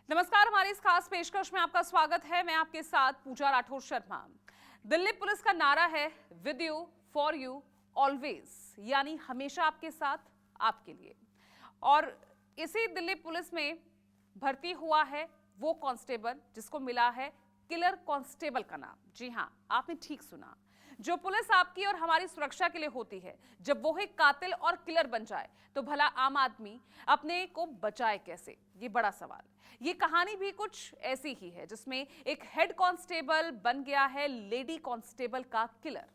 नमस्कार, हमारी इस खास पेशकश में आपका स्वागत है। मैं आपके साथ पूजा राठौर शर्मा। दिल्ली पुलिस का नारा है with you for you always, यानी हमेशा आपके साथ, आपके लिए। और इसी दिल्ली पुलिस में भर्ती हुआ है वो कांस्टेबल जिसको मिला है किलर कांस्टेबल का नाम। जी हां, आपने ठीक सुना। जो पुलिस आपकी और हमारी सुरक्षा के लिए होती है, जब वो ही कातिल और किलर बन जाए तो भला आम आदमी अपने को बचाए कैसे, ये बड़ा सवाल। ये कहानी भी कुछ ऐसी ही है जिसमें एक हेड कांस्टेबल बन गया है लेडी कांस्टेबल का किलर।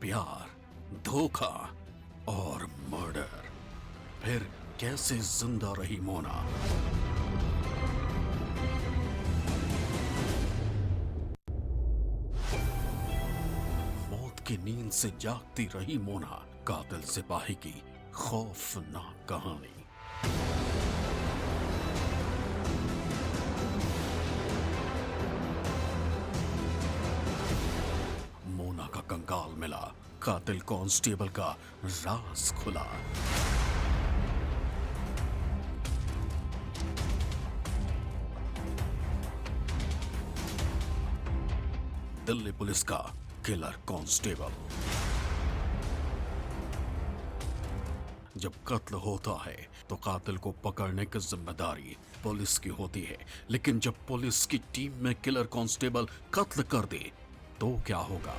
प्यार, धोखा और मर्डर, फिर कैसे जिंदा रही मोना? मौत की नींद से जागती रही मोना, कातिल सिपाही की खौफनाक कहानी। मोना का कंकाल मिला, कातिल कांस्टेबल का राज खुला। दिल्ली पुलिस का किलर कांस्टेबल। जब कत्ल होता है तो कातिल को पकड़ने की जिम्मेदारी पुलिस की होती है, लेकिन जब पुलिस की टीम में किलर कांस्टेबल कत्ल कर दे तो क्या होगा?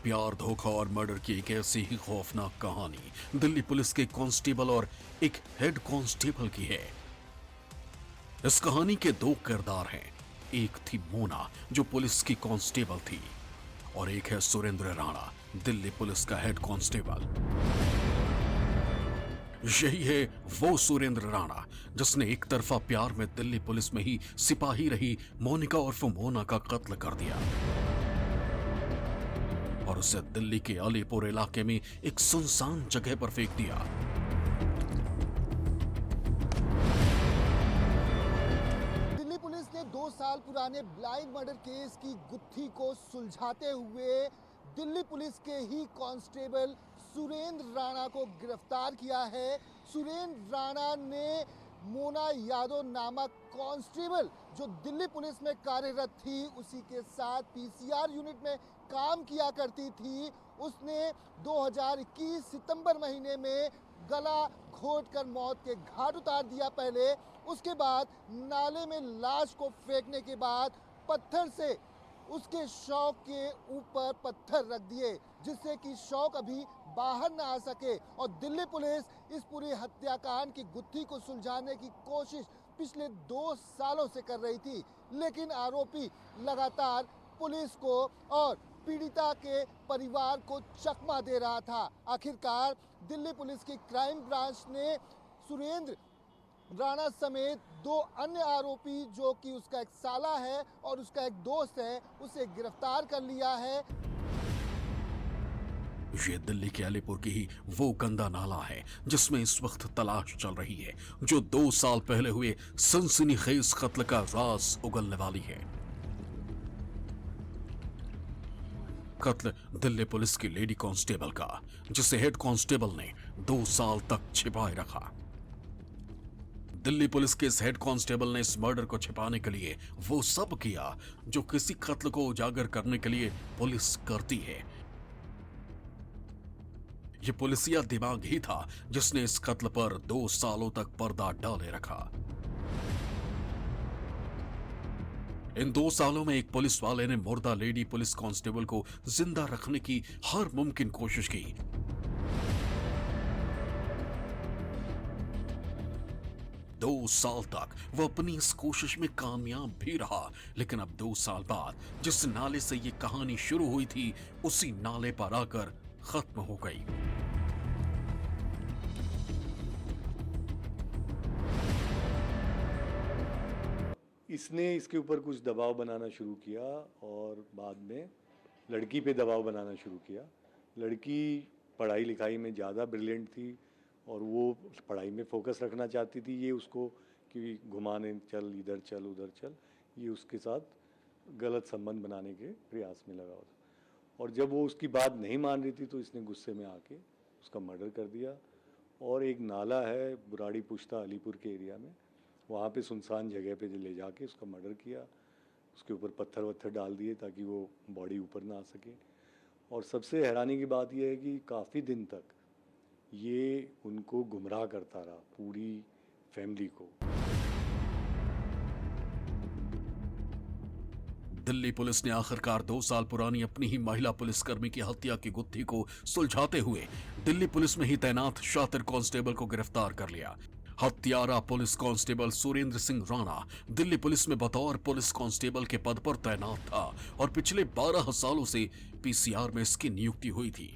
प्यार, धोखा और मर्डर की एक ऐसी ही खौफनाक कहानी दिल्ली पुलिस के कांस्टेबल और एक हेड कांस्टेबल की है। इस कहानी के दो किरदार हैं। एक थी मोना जो पुलिस की कांस्टेबल थी, और एक है सुरेंद्र राणा, दिल्ली पुलिस का हेड कांस्टेबल। यही है वो सुरेंद्र राणा जिसने एक तरफा प्यार में दिल्ली पुलिस में ही सिपाही रही मोनिका उर्फ मोना का कत्ल कर दिया और उसे दिल्ली के अलीपुर इलाके में एक सुनसान जगह पर फेंक दिया। दिल्ली पुलिस ने 2 साल पुराने ब्लाइंड मर्डर केस की गुत्थी को सुलझाते हुए दिल्ली पुलिस के ही कांस्टेबल सुरेंद्र राणा को गिरफ्तार किया है। सुरेंद्र राणा ने मोना यादव नामक कांस्टेबल जो दिल्ली पुलिस में कार्यरत थी, उसी के साथ पीसीआर यूनिट में काम किया करती थी। उसने 2021 सितंबर महीने में गला घोंटकर मौत के घाट उतार दिया पहले। उसके बाद नाले में लाश को फेंकने के बाद पत्थर से उसके शव के ऊपर पत्थर रख दिए, जिससे कि शव कभी बाहर ना आ सके। और दिल्ली पुलिस इस पूरी हत्याकांड की गुत्थी को सुलझाने की कोशिश पिछले 2 सालों से कर रही थी, लेकिन आरोपी लगातार पुलिस को और पीड़िता के परिवार को चकमा दे रहा था। आखिरकार दिल्ली पुलिस की क्राइम ब्रांच ने सुरेंद्र राणा समेत 2 अन्य आरोपी, जो कि उसका एक साला है और उसका एक दोस्त है, उसे गिरफ्तार कर लिया है। ये दिल्ली के अलीपुर की ही वो गंदा नाला है जिसमें इस वक्त तलाश चल रही है, जो 2 साल पहले हुए सनसनीखेज कत्ल का राज उगलने वाली है। कत्ल दिल्ली पुलिस की लेडी कांस्टेबल का, जिसे हेड कांस्टेबल ने 2 साल तक छिपाए रखा। दिल्ली पुलिस के इस हेड कांस्टेबल ने इस मर्डर को छिपाने के लिए वो सब किया जो किसी कत्ल को उजागर करने के लिए पुलिस करती है। ये पुलिसिया दिमाग ही था जिसने इस कत्ल पर 2 सालों तक पर्दा डाले रखा। इन 2 सालों में एक पुलिस वाले ने मुर्दा लेडी पुलिस कांस्टेबल को जिंदा रखने की हर मुमकिन कोशिश की। 2 साल तक वो अपनी इस कोशिश में कामयाब भी रहा, लेकिन अब 2 साल बाद जिस नाले से ये कहानी शुरू हुई थी, उसी नाले पर आकर खत्म हो गई। इसने इसके ऊपर कुछ दबाव बनाना शुरू किया और बाद में लड़की पे दबाव बनाना शुरू किया। लड़की पढ़ाई लिखाई में ज़्यादा ब्रिलियंट थी और वो पढ़ाई में फोकस रखना चाहती थी। ये उसको कि घुमाने चल, इधर चल, उधर चल, ये उसके साथ गलत संबंध बनाने के प्रयास में लगा हुआ था। और जब वो उसकी बात नहीं मान रही थी तो इसने गुस्से में आके उसका मर्डर कर दिया। और एक नाला है बुराड़ी पुश्ता अलीपुर के एरिया में, वहाँ पे सुनसान जगह पे ले जाके उसका मर्डर किया। उसके ऊपर पत्थर वत्थर डाल दिए ताकि वो बॉडी ऊपर ना आ सके। और सबसे हैरानी की बात यह है कि काफ़ी दिन तक ये उनको गुमराह करता रहा, पूरी फैमिली को। दिल्ली पुलिस ने आखिरकार 2 साल पुरानी अपनी ही महिला पुलिसकर्मी की हत्या की गुत्थी को सुलझाते हुए दिल्ली पुलिस में ही तैनात शातिर कांस्टेबल को गिरफ्तार कर लिया। हत्यारा police constable Surendra Singh Rana Delhi police में बतौर पुलिस कांस्टेबल के पद पर तैनात था और पिछले 12 सालों से पीसीआर में इसकी नियुक्ति हुई थी।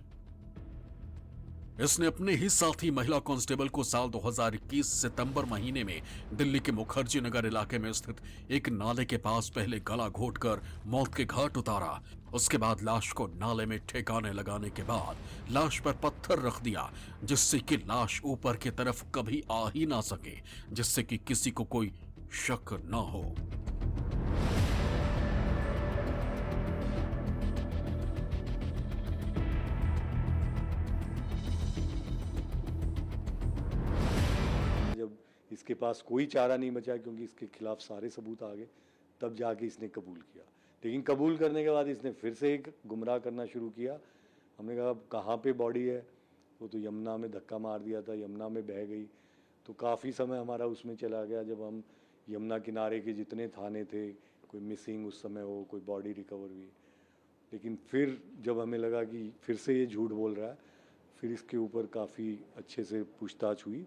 इसने अपने ही साथी महिला कांस्टेबल को साल 2021 सितंबर महीने में दिल्ली के मुखर्जी नगर इलाके में स्थित एक नाले के पास पहले गला घोंटकर मौत के घाट उतारा। उसके बाद लाश को नाले में ठिकाने लगाने के बाद लाश पर पत्थर रख दिया, जिससे कि लाश ऊपर की तरफ कभी आ ही ना सके, जिससे कि किसी को कोई शक न हो। जब इसके पास कोई चारा नहीं बचा क्योंकि इसके खिलाफ सारे सबूत आ गए, तब जाके इसने कबूल किया। लेकिन कबूल करने के बाद इसने फिर से एक गुमराह करना शुरू किया। हमने कहा कहाँ पे बॉडी है, वो तो यमुना में धक्का मार दिया था, यमुना में बह गई। तो काफ़ी समय हमारा उसमें चला गया, जब हम यमुना किनारे के जितने थाने थे, कोई मिसिंग उस समय हो, कोई बॉडी रिकवर हुई। लेकिन फिर जब हमें लगा कि फिर से ये झूठ बोल रहा है, फिर इसके ऊपर काफ़ी अच्छे से पूछताछ हुई,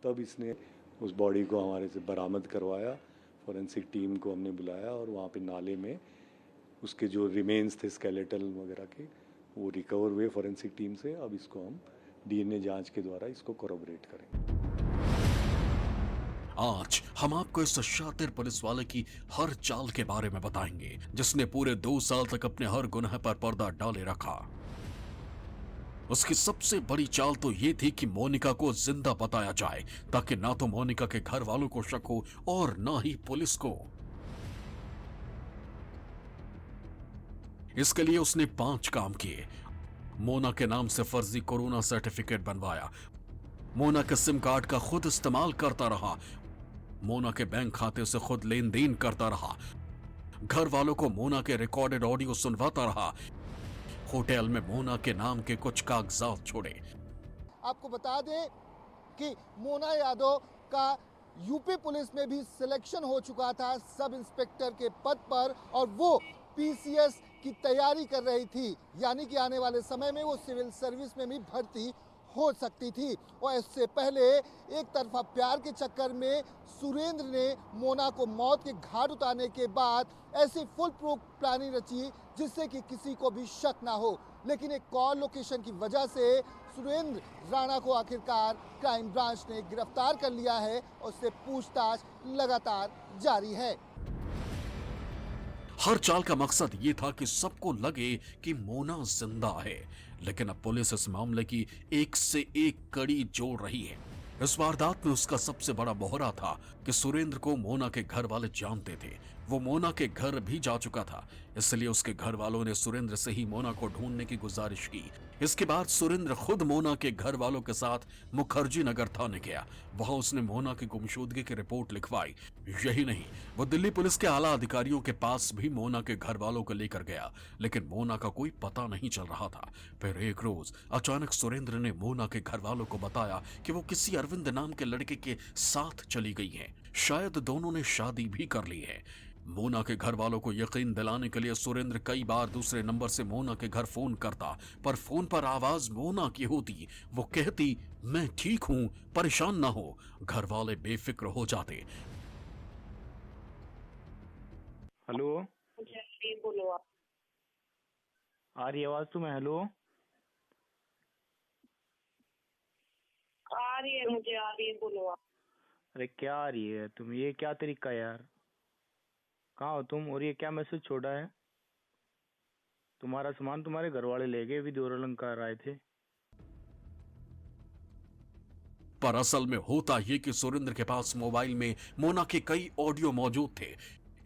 तब इसने उस बॉडी को हमारे से बरामद करवाया। फॉरेंसिक टीम को हमने बुलाया और वहाँ पे नाले में उसके जो रिमेन्स थे स्केलेटल वगैरह के, वो रिकवर हुए फॉरेंसिक टीम से। अब इसको हम डीएनए जांच के द्वारा इसको कोरबरेट करेंगे। आज हम आपको इस शातिर पुलिस वाले की हर चाल के बारे में बताएंगे, जिसने पूरे 2 साल तक अपने हर गुनाह पर पर्दा डाले रखा। उसकी सबसे बड़ी चाल तो ये थी कि मोनिका को जिंदा बताया जाए, ताकि ना तो मोनिका के घर वालों को शक हो और ना ही पुलिस को। इसके लिए उसने 5 काम किए। मोना के नाम से फर्जी कोरोना सर्टिफिकेट बनवाया, मोना के सिम कार्ड का खुद इस्तेमाल करता रहा, मोना के बैंक खाते से खुद लेन देन करता रहा, घर वालों को मोना के रिकॉर्डेड ऑडियो सुनवाता रहा, होटल में मोना के नाम के कुछ कागजात छोड़े। आपको बता दें कि मोना यादव का यूपी पुलिस में भी सिलेक्शन हो चुका था सब इंस्पेक्टर के पद पर, और वो पीसीएस की तैयारी कर रही थी, यानी कि आने वाले समय में वो सिविल सर्विस में भी भर्ती हो सकती थी। और इससे पहले एक तरफा प्यार के चक्कर में सुरेंद्र ने मोना को मौत के घाट उतारने के बाद ऐसी फुल प्रूफ प्लानिंग रची जिससे कि किसी को भी शक ना हो। लेकिन एक कॉल लोकेशन की वजह से सुरेंद्र राणा को आखिरकार क्राइम ब्रांच ने गिरफ्तार कर लिया है और उससे पूछताछ लगातार जारी है। हर चाल का मकसद ये था कि सबको लगे कि मोना जिंदा है, लेकिन अब पुलिस इस मामले की एक से एक कड़ी जोड़ रही है। इस वारदात में उसका सबसे बड़ा मोहरा था कि सुरेंद्र को मोना के घर वाले जानते थे। वो मोना के घर भी जा चुका था, इसलिए उसके घर वालों ने सुरेंद्र से ही मोना को ढूंढने की गुजारिश की। इसके बाद सुरेंद्र खुद मोना के घर वालों के साथ मुखर्जी नगर थाने गया। वहां उसने मोना की गुमशुदगी की रिपोर्ट लिखवाई। यही नहीं, वो दिल्ली पुलिस के आला अधिकारियों के पास भी मोना के घर वालों को लेकर गया, लेकिन मोना का कोई पता नहीं चल रहा था। फिर एक रोज अचानक सुरेंद्र ने मोना के घर वालों को बताया कि वो किसी अरविंद नाम के लड़के के साथ चली गई है। शायद दोनों ने शादी भी कर ली है। मोना के घर वालों को यकीन दिलाने के लिए सुरेंद्र कई बार दूसरे नंबर से मोना के घर फोन करता, पर फोन पर आवाज मोना की होती। वो कहती, मैं ठीक हूं, परेशान ना हो। घर वाले बेफिक्र हो जाते। हेलो, बोलो आप। आ रही आवाज तुम्हें? हेलो, आ रही है, मुझे आ रही है, बोलो आप। अरे क्या आ रही है तुम? ये क्या तरीका है यार? कहाँ हो तुम? और ये क्या मैसेज छोड़ा है? तुम्हारा सामान तुम्हारे घर वाले ले गए, विधि और अलंकार आए थे। पर असल में होता ये कि सुरेंद्र के पास मोबाइल में मोना के कई ऑडियो मौजूद थे।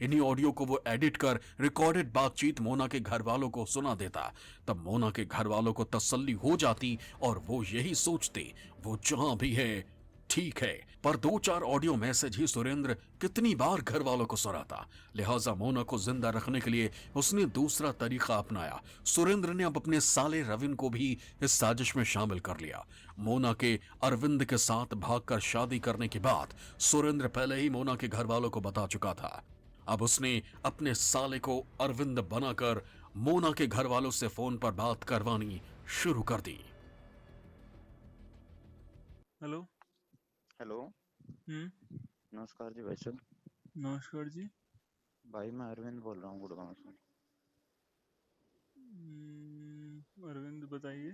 इन्हीं ऑडियो को वो एडिट कर रिकॉर्डेड बातचीत मोना के घर वालों को सुना देता। तब मोना के घर वालों को तसल्ली हो जाती और वो यही सोचते वो जहां भी है ठीक है। पर 2-4 ऑडियो मैसेज ही सुरेंद्र कितनी बार घर वालों को सुनाता। लिहाजा मोना को जिंदा रखने के लिए उसने दूसरा तरीका अपनाया। सुरेंद्र ने अब अपने साले रविंद्र को भी इस साजिश में शामिल कर लिया। मोना के अरविंद के साथ भागकर शादी करने के बाद सुरेंद्र पहले ही मोना के घर वालों को बता चुका था। अब उसने अपने साले को अरविंद बनाकर मोना के घर वालों से फोन पर बात करवानी शुरू कर दी। हेलो। हेलो। नमस्कार जी भाई साहब। नमस्कार जी। भाई मैं अरविंद बोल रहा हूँ गुड़गांव से। अरविंद बताइए।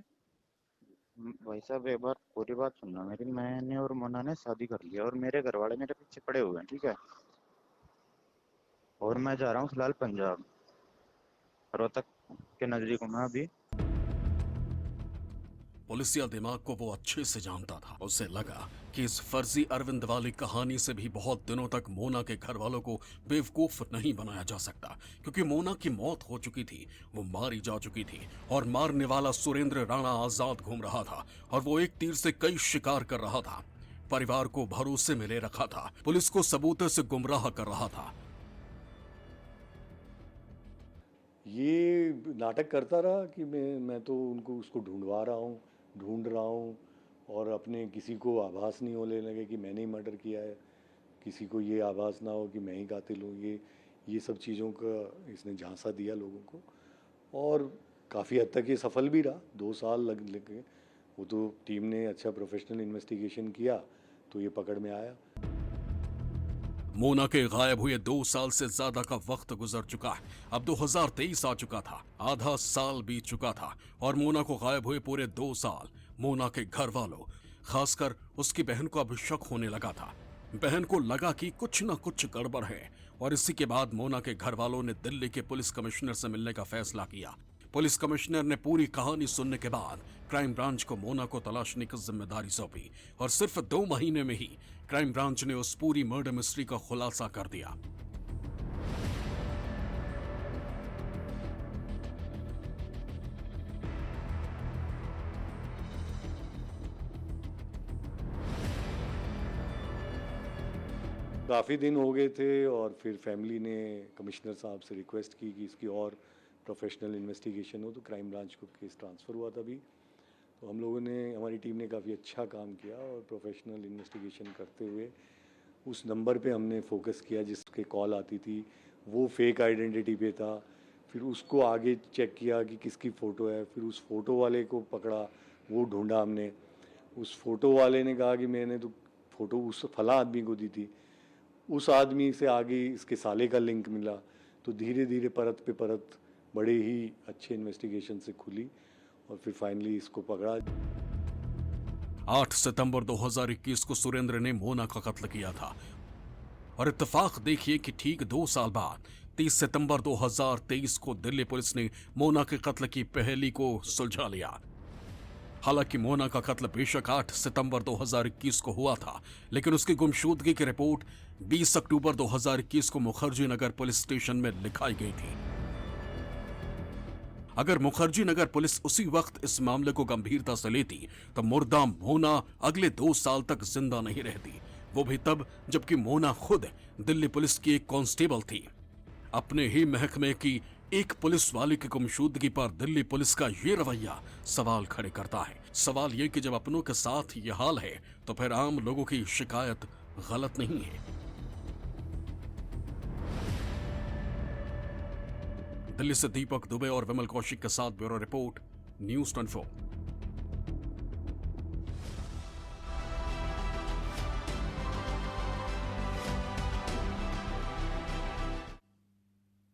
भाई साहब एक बार पूरी बात सुनना मेरी। मैंने और मोना ने शादी कर लिया और मेरे घर वाले मेरे पीछे पड़े हुए हैं, ठीक है। और मैं जा रहा हूँ फिलहाल पंजाब, रोहतक के नजदीक हूँ मैं अभी। पुलिसिया दिमाग को वो अच्छे से जानता था। उसे लगा कि इस फर्जी अरविंद वाली कहानी से भी बहुत दिनों तक मोना के घर वालों को बेवकूफ नहीं बनाया जा सकता, क्योंकि मोना की मौत हो चुकी थी, वो मारी जा चुकी थी और मारने वाला सुरेंद्र राणा आजाद घूम रहा था और वो एक तीर से कई शिकार कर रहा था। परिवार को भरोसे में ले रखा था, पुलिस को सबूतों से गुमराह कर रहा था। ये नाटक करता रहा कि मैं तो उनको उसको ढूंढ रहा हूँ और अपने किसी को आभास नहीं होने लगे कि मैंने ही मर्डर किया है, किसी को ये आभास ना हो कि मैं ही कातिल हूँ। ये सब चीज़ों का इसने झांसा दिया लोगों को और काफ़ी हद तक ये सफल भी रहा। 2 साल लगे, वो तो टीम ने अच्छा प्रोफेशनल इन्वेस्टिगेशन किया तो ये पकड़ में आया। मोना के गायब हुए 2 साल से ज्यादा का वक्त गुजर चुका है। अब 2023 आ चुका था, आधा साल बीत चुका था और मोना को गायब हुए पूरे 2 साल मोना के घर वालों, खासकर उसकी बहन को अब शक होने लगा था। बहन को लगा कि कुछ न कुछ गड़बड़ है और इसी के बाद मोना के घर वालों ने दिल्ली के पुलिस कमिश्नर से मिलने का फैसला किया। पुलिस कमिश्नर ने पूरी कहानी सुनने के बाद क्राइम ब्रांच को मोना को तलाशने की जिम्मेदारी सौंपी और सिर्फ 2 महीने में ही क्राइम ब्रांच ने उस पूरी मर्डर मिस्ट्री का खुलासा कर दिया। काफ़ी दिन हो गए थे और फिर फैमिली ने कमिश्नर साहब से रिक्वेस्ट की कि इसकी और प्रोफेशनल इन्वेस्टिगेशन हो, तो क्राइम ब्रांच को केस ट्रांसफ़र हुआ तभी। तो हम लोगों ने, हमारी टीम ने काफ़ी अच्छा काम किया और प्रोफेशनल इन्वेस्टिगेशन करते हुए उस नंबर पे हमने फोकस किया जिसके कॉल आती थी, वो फेक आइडेंटिटी पे था। फिर उसको आगे चेक किया कि किसकी फ़ोटो है, फिर उस फ़ोटो वाले को पकड़ा, वो ढूंढा हमने। उस फ़ोटो वाले ने कहा कि मैंने तो फ़ोटो उस फला आदमी को दी थी। उस आदमी से आगे इसके साले का लिंक मिला, तो धीरे धीरे परत पे परत बड़े ही अच्छे इन्वेस्टिगेशन से खुली और फिर फाइनली इसको पकड़ा। 8 सितंबर 2021 को सुरेंद्र ने मोना का कत्ल किया था और इत्तेफाक देखिए कि ठीक 2 साल बाद 30 सितंबर 2023 को दिल्ली पुलिस ने मोना के कत्ल की पहेली को सुलझा लिया। हालांकि मोना का कत्ल बेशक 8 सितंबर 2021 को हुआ था, लेकिन उसकी गुमशुदगी की रिपोर्ट 20 अक्टूबर 2021 को मुखर्जी नगर पुलिस स्टेशन में लिखाई गई थी। अगर मुखर्जी नगर पुलिस उसी वक्त इस मामले को गंभीरता से लेती तो मुर्दा मोना अगले 2 साल तक जिंदा नहीं रहती, वो भी तब जबकि मोना खुद दिल्ली पुलिस की एक कांस्टेबल थी। अपने ही महकमे की एक पुलिस वाले की गुमशुदगी पर दिल्ली पुलिस का ये रवैया सवाल खड़े करता है। सवाल ये कि जब अपनों के साथ ये हाल है तो फिर आम लोगों की शिकायत गलत नहीं है। दिल्ली से दीपक दुबे और विमल कौशिक के साथ ब्यूरो रिपोर्ट, न्यूज़ 24।